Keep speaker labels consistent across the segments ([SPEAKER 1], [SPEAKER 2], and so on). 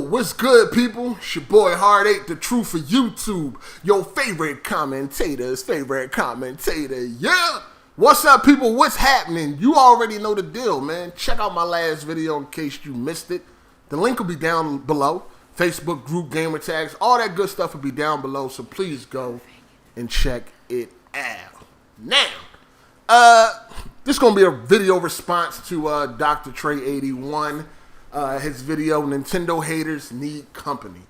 [SPEAKER 1] What's good, people? It's your boy Hard8, the truth for YouTube. Your favorite commentator's favorite commentator. Yeah! What's up, people? What's happening? You already know the deal, man. Check out my last video in case you missed it. The link will be down below. Facebook group, gamer tags, all that good stuff will be down below. So please go and check it out. Now, this is going to be a video response to Dr. Trey 81. His video, Nintendo Haters Need Company.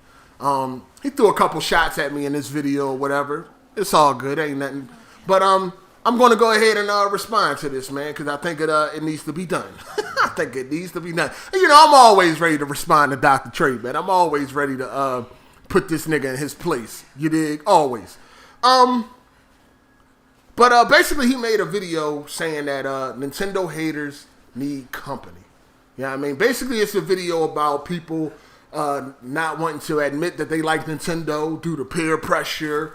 [SPEAKER 1] He threw a couple shots at me in this video or whatever. It's all good, ain't nothing. But I'm going to go ahead and respond to this, man, because I think it needs to be done. I think it needs to be done. You know, I'm always ready to respond to Dr. Trey, man. I'm always ready to put this nigga in his place. You dig? Always. But basically, he made a video saying that Nintendo haters need company. You know what I mean? Basically, it's a video about people not wanting to admit that they like Nintendo due to peer pressure.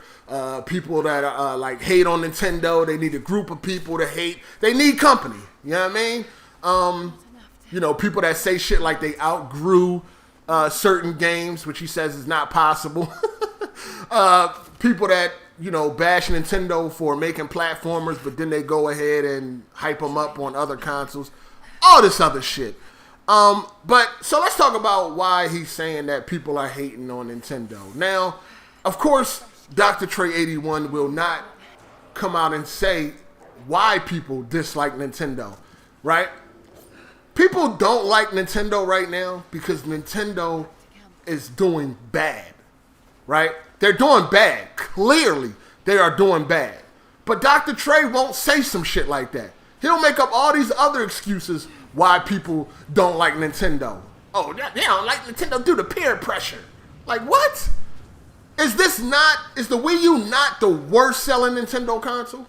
[SPEAKER 1] People that like hate on Nintendo, they need a group of people to hate. They need company. You know what I mean? You know, people that say shit like they outgrew certain games, which he says is not possible. People that, you know, bash Nintendo for making platformers, but then they go ahead and hype them up on other consoles. All this other shit. But so let's talk about why he's saying that people are hating on Nintendo. Now, of course, Dr. Trey 81 will not come out and say why people dislike Nintendo, right? People don't like Nintendo right now because Nintendo is doing bad, right? They're doing bad. Clearly, they are doing bad. But Dr. Trey won't say some shit like that. He'll make up all these other excuses why people don't like Nintendo. Oh, they don't like Nintendo due to peer pressure. Like, what? Is the Wii U not the worst selling Nintendo console?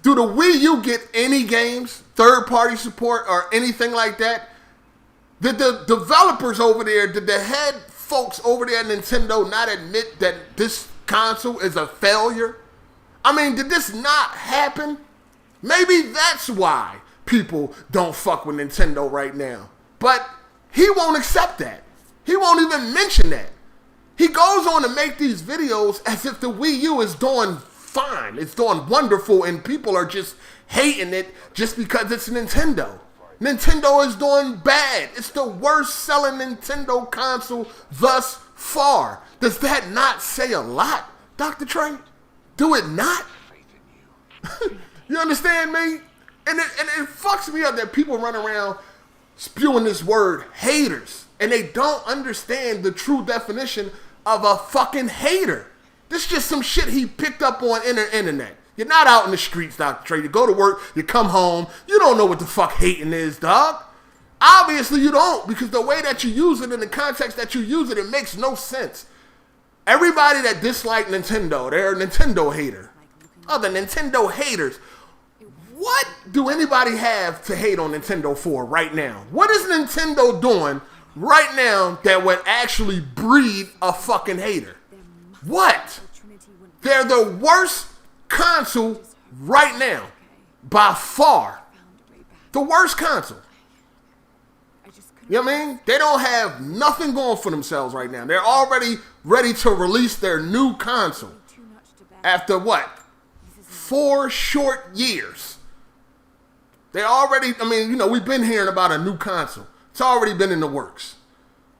[SPEAKER 1] Do the Wii U get any games, third-party support, or anything like that? Did the developers over there, did the head folks over there at Nintendo not admit that this console is a failure? I mean, did this not happen? Maybe that's why people don't fuck with Nintendo right now. But he won't accept that. He won't even mention that. He goes on to make these videos as if the Wii U is doing fine. It's doing wonderful and people are just hating it just because it's Nintendo. Nintendo is doing bad. It's the worst selling Nintendo console thus far. Does that not say a lot, Dr. Trey? Do it not? You understand me? And it fucks me up that people run around spewing this word haters and they don't understand the true definition of a fucking hater. This is just some shit he picked up on the internet. You're not out in the streets, Dr. Trey. You go to work, you come home, you don't know what the fuck hating is, dog. Obviously you don't, because the way that you use it in the context that you use it, it makes no sense. Everybody that dislike Nintendo, they're a Nintendo hater. Other Nintendo haters. What do anybody have to hate on Nintendo for right now? What is Nintendo doing right now that would actually breed a fucking hater? What? They're the worst console right now. By far. The worst console. You know what I mean? They don't have nothing going for themselves right now. They're already ready to release their new console. After what? 4 short years. They already, I mean, you know, we've been hearing about a new console. It's already been in the works.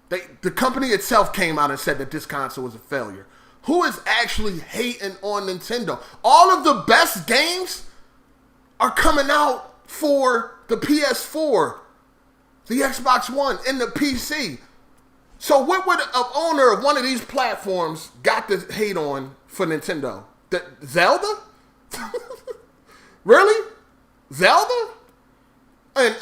[SPEAKER 1] The company itself came out and said that this console was a failure. Who is actually hating on Nintendo? All of the best games are coming out for the PS4, the Xbox One, and the PC. So what would an owner of one of these platforms got to hate on for Nintendo? Zelda? Really? Zelda? And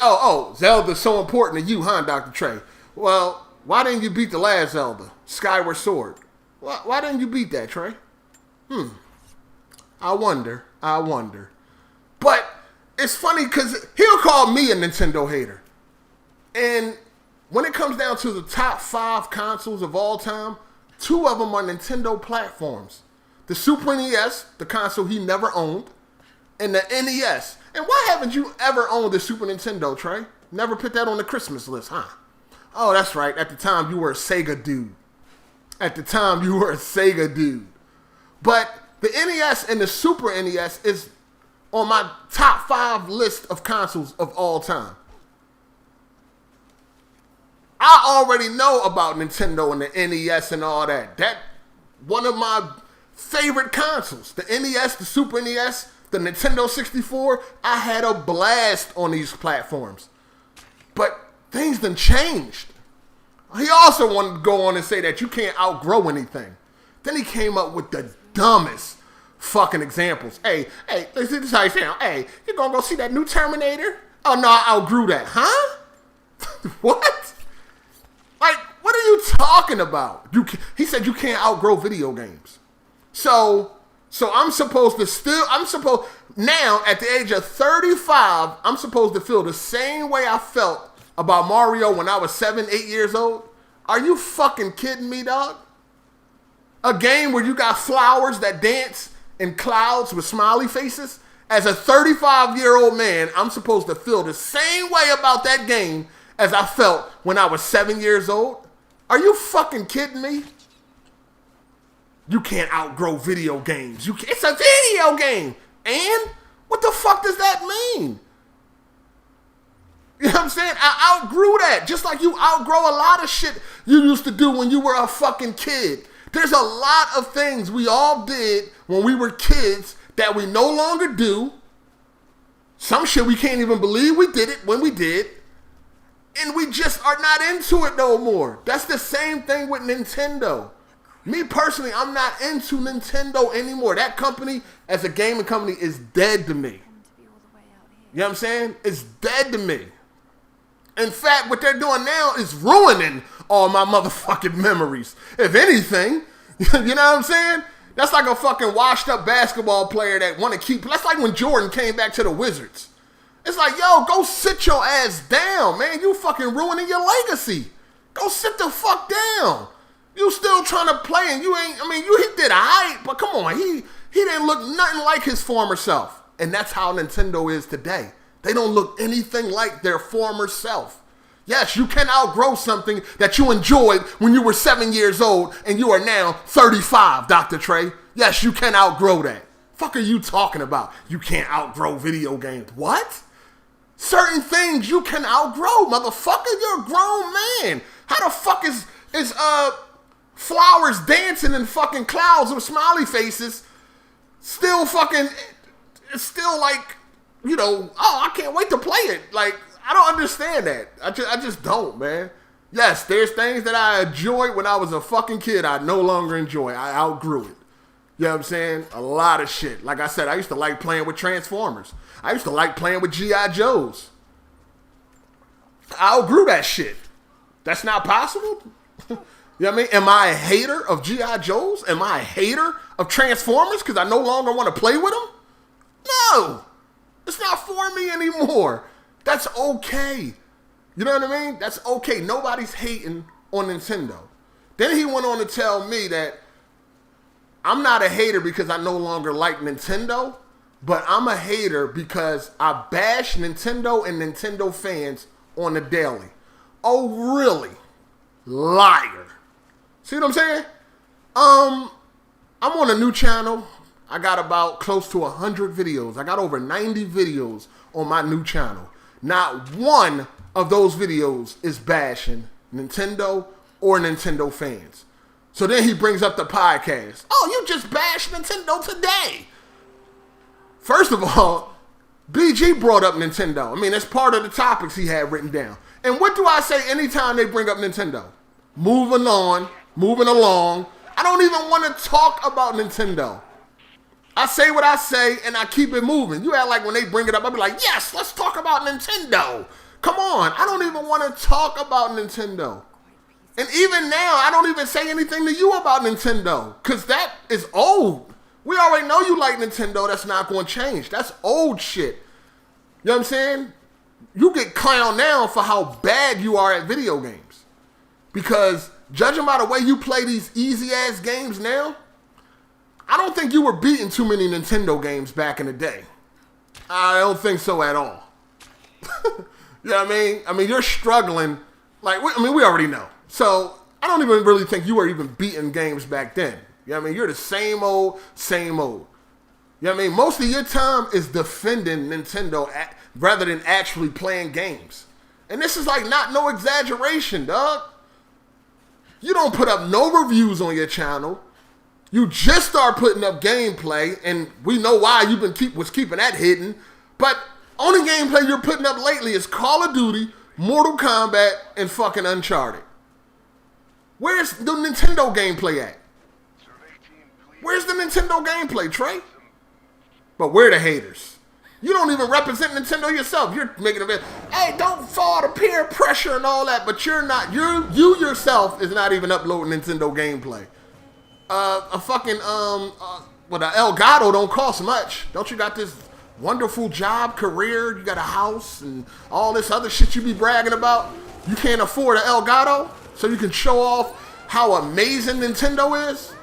[SPEAKER 1] Zelda's so important to you, huh, Dr. Trey? Well, why didn't you beat the last Zelda, Skyward Sword? Why didn't you beat that, Trey? I wonder. But it's funny because he'll call me a Nintendo hater. And when it comes down to the top 5 consoles of all time, 2 of them are Nintendo platforms. The Super NES, the console he never owned, and the NES. And why haven't you ever owned the Super Nintendo, Trey? Never put that on the Christmas list, huh? Oh, that's right. At the time, you were a Sega dude. At the time, you were a Sega dude. But the NES and the Super NES is on my top 5 list of consoles of all time. I already know about Nintendo and the NES and all that. That one of my favorite consoles. The NES, the Super NES, the Nintendo 64. I had a blast on these platforms. But things done changed. He also wanted to go on and say that you can't outgrow anything. Then he came up with the dumbest fucking examples. Hey, this is how you sound. Hey, you gonna go see that new Terminator? Oh no, I outgrew that. Huh? What? Like, what are you talking about? He said you can't outgrow video games. So I'm supposed now at the age of 35, I'm supposed to feel the same way I felt about Mario when I was 7, 8 years old? Are you fucking kidding me, dog? A game where you got flowers that dance in clouds with smiley faces? As a 35-year-old man, I'm supposed to feel the same way about that game as I felt when I was 7 years old? Are you fucking kidding me? You can't outgrow video games. It's a video game. And what the fuck does that mean? You know what I'm saying? I outgrew that. Just like you outgrow a lot of shit you used to do when you were a fucking kid. There's a lot of things we all did when we were kids that we no longer do. Some shit we can't even believe we did it when we did. And we just are not into it no more. That's the same thing with Nintendo. Me personally, I'm not into Nintendo anymore. That company, as a gaming company, is dead to me. You know what I'm saying? It's dead to me. In fact, what they're doing now is ruining all my motherfucking memories. If anything, you know what I'm saying? That's like a fucking washed up basketball player that want to keep. That's like when Jordan came back to the Wizards. It's like, yo, go sit your ass down, man. You fucking ruining your legacy. Go sit the fuck down. You still trying to play and you ain't, he did alright, but come on, he didn't look nothing like his former self. And that's how Nintendo is today. They don't look anything like their former self. Yes, you can outgrow something that you enjoyed when you were 7 years old and you are now 35, Dr. Trey. Yes, you can outgrow that. Fuck are you talking about? You can't outgrow video games. What? Certain things you can outgrow, motherfucker. You're a grown man. How the fuck is flowers dancing in fucking clouds with smiley faces still fucking, it's still like, you know, oh, I can't wait to play it. Like, I don't understand that. I just don't, man. Yes, there's things that I enjoyed when I was a fucking kid I no longer enjoy. I outgrew it. You know what I'm saying? A lot of shit. Like I said, I used to like playing with Transformers. I used to like playing with G.I. Joes. I outgrew that shit. That's not possible? You know what I mean? Am I a hater of G.I. Joes? Am I a hater of Transformers because I no longer want to play with them? No. It's not for me anymore. That's okay. You know what I mean? That's okay. Nobody's hating on Nintendo. Then he went on to tell me that I'm not a hater because I no longer like Nintendo, but I'm a hater because I bash Nintendo and Nintendo fans on the daily. Oh, really? Liar. See what I'm saying? I'm on a new channel. I got about close to 100 videos. I got over 90 videos on my new channel. Not one of those videos is bashing Nintendo or Nintendo fans. So then he brings up the podcast. Oh, you just bashed Nintendo today. First of all, BG brought up Nintendo. I mean, that's part of the topics he had written down. And what do I say anytime they bring up Nintendo? Moving on, moving along. I don't even want to talk about Nintendo. I say what I say and I keep it moving. You act like when they bring it up, I'll be like, yes, let's talk about Nintendo. Come on. I don't even want to talk about Nintendo. And even now, I don't even say anything to you about Nintendo because that is old. We already know you like Nintendo. That's not going to change. That's old shit. You know what I'm saying? You get clowned now for how bad you are at video games. Because judging by the way you play these easy-ass games now, I don't think you were beating too many Nintendo games back in the day. I don't think so at all. You know what I mean? I mean, you're struggling Like, I mean, we already know. So I don't even really think you were even beating games back then. You know what I mean? You're the same old, same old. You know what I mean? Most of your time is defending Nintendo rather than actually playing games. And this is like not no exaggeration, dog. You don't put up no reviews on your channel. You just start putting up gameplay, and we know why you've been keeping that hidden. But only gameplay you're putting up lately is Call of Duty, Mortal Kombat, and fucking Uncharted. Where's the Nintendo gameplay at? Where's the Nintendo gameplay, Trey? But we're the haters. You don't even represent Nintendo yourself. You're making a bit, hey, don't fall to peer pressure and all that, but you're not, you yourself is not even uploading Nintendo gameplay. El Gato don't cost much. Don't you got this wonderful job, career, you got a house and all this other shit you be bragging about? You can't afford an El Gato so you can show off how amazing Nintendo is?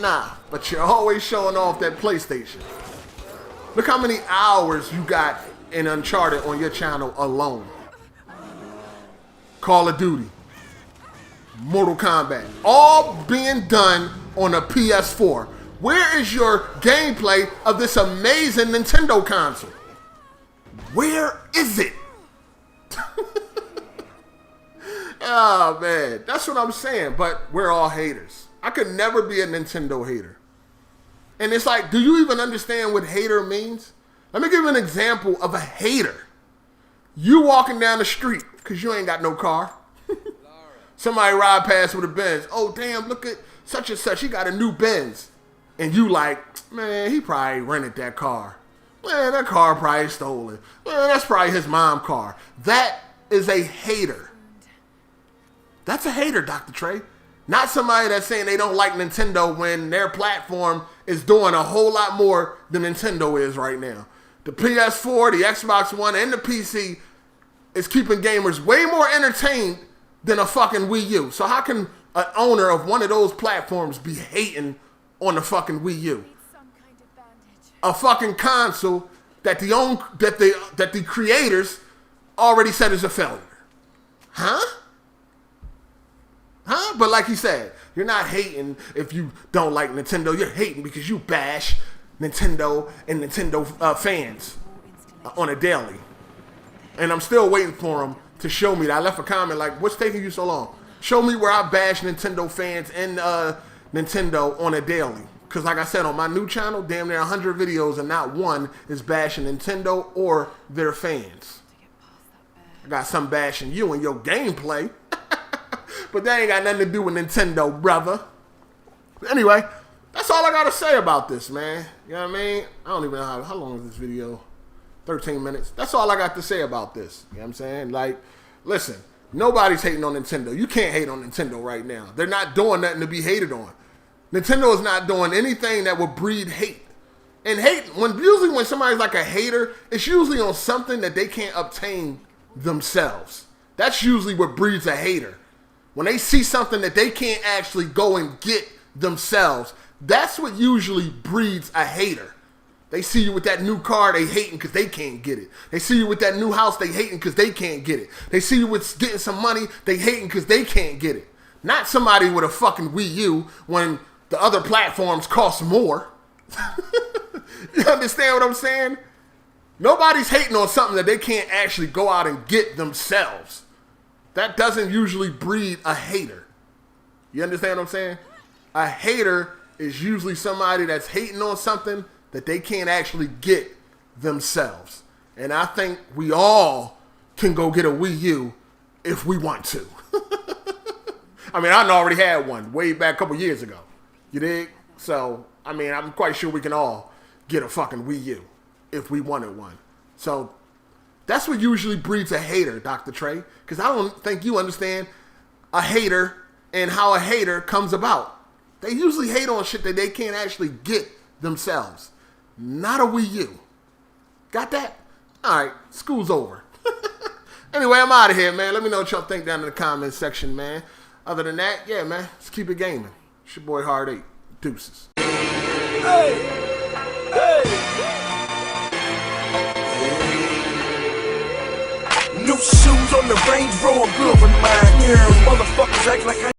[SPEAKER 1] Nah, but you're always showing off that PlayStation. Look how many hours you got in Uncharted on your channel alone. Call of Duty, Mortal Kombat, all being done on a PS4. Where is your gameplay of this amazing Nintendo console? Where is it? Oh, man. That's what I'm saying. But we're all haters. I could never be a Nintendo hater. And it's like, do you even understand what hater means? Let me give you an example of a hater. You walking down the street because you ain't got no car. Somebody ride past with a Benz. Oh, damn, look at such and such. He got a new Benz. And you like, man, he probably rented that car. Man, that car probably stolen. Man, that's probably his mom's car. That is a hater. That's a hater, Dr. Trey. Not somebody that's saying they don't like Nintendo when their platform is doing a whole lot more than Nintendo is right now. The PS4, the Xbox One, and the PC is keeping gamers way more entertained than a fucking Wii U. So how can an owner of one of those platforms be hating on the fucking Wii U? A fucking console that the creators already said is a failure. Huh? But like he said, you're not hating if you don't like Nintendo. You're hating because you bash Nintendo and Nintendo fans on a daily. And I'm still waiting for him to show me that. I left a comment like, what's taking you so long? Show me where I bash Nintendo fans and Nintendo on a daily. Because like I said, on my new channel, damn near 100 videos and not one is bashing Nintendo or their fans. I got some bashing you and your gameplay. But that ain't got nothing to do with Nintendo, brother. Anyway, that's all I got to say about this, man. You know what I mean? I don't even know how long is this video? 13 minutes. That's all I got to say about this. You know what I'm saying? Like, listen, nobody's hating on Nintendo. You can't hate on Nintendo right now. They're not doing nothing to be hated on. Nintendo is not doing anything that would breed hate. And hate, usually when somebody's like a hater, it's usually on something that they can't obtain themselves. That's usually what breeds a hater. When they see something that they can't actually go and get themselves, that's what usually breeds a hater. They see you with that new car, they hating because they can't get it. They see you with that new house, they hating because they can't get it. They see you with getting some money, they hating because they can't get it. Not somebody with a fucking Wii U when the other platforms cost more. You understand what I'm saying? Nobody's hating on something that they can't actually go out and get themselves. That doesn't usually breed a hater. You understand what I'm saying? A hater is usually somebody that's hating on something that they can't actually get themselves. And I think we all can go get a Wii U if we want to. I mean, I already had one way back a couple years ago. You dig? So, I mean, I'm quite sure we can all get a fucking Wii U if we wanted one. So, that's what usually breeds a hater, Dr. Trey. Because I don't think you understand a hater and how a hater comes about. They usually hate on shit that they can't actually get themselves. Not a Wii U. Got that? All right, school's over. Anyway, I'm out of here, man. Let me know what y'all think down in the comments section, man. Other than that, yeah, man, let's keep it gaming. It's your boy Hard8. Deuces.
[SPEAKER 2] Hey! Hey! New shoes on the Range Rover, good with mine. Motherfuckers act like I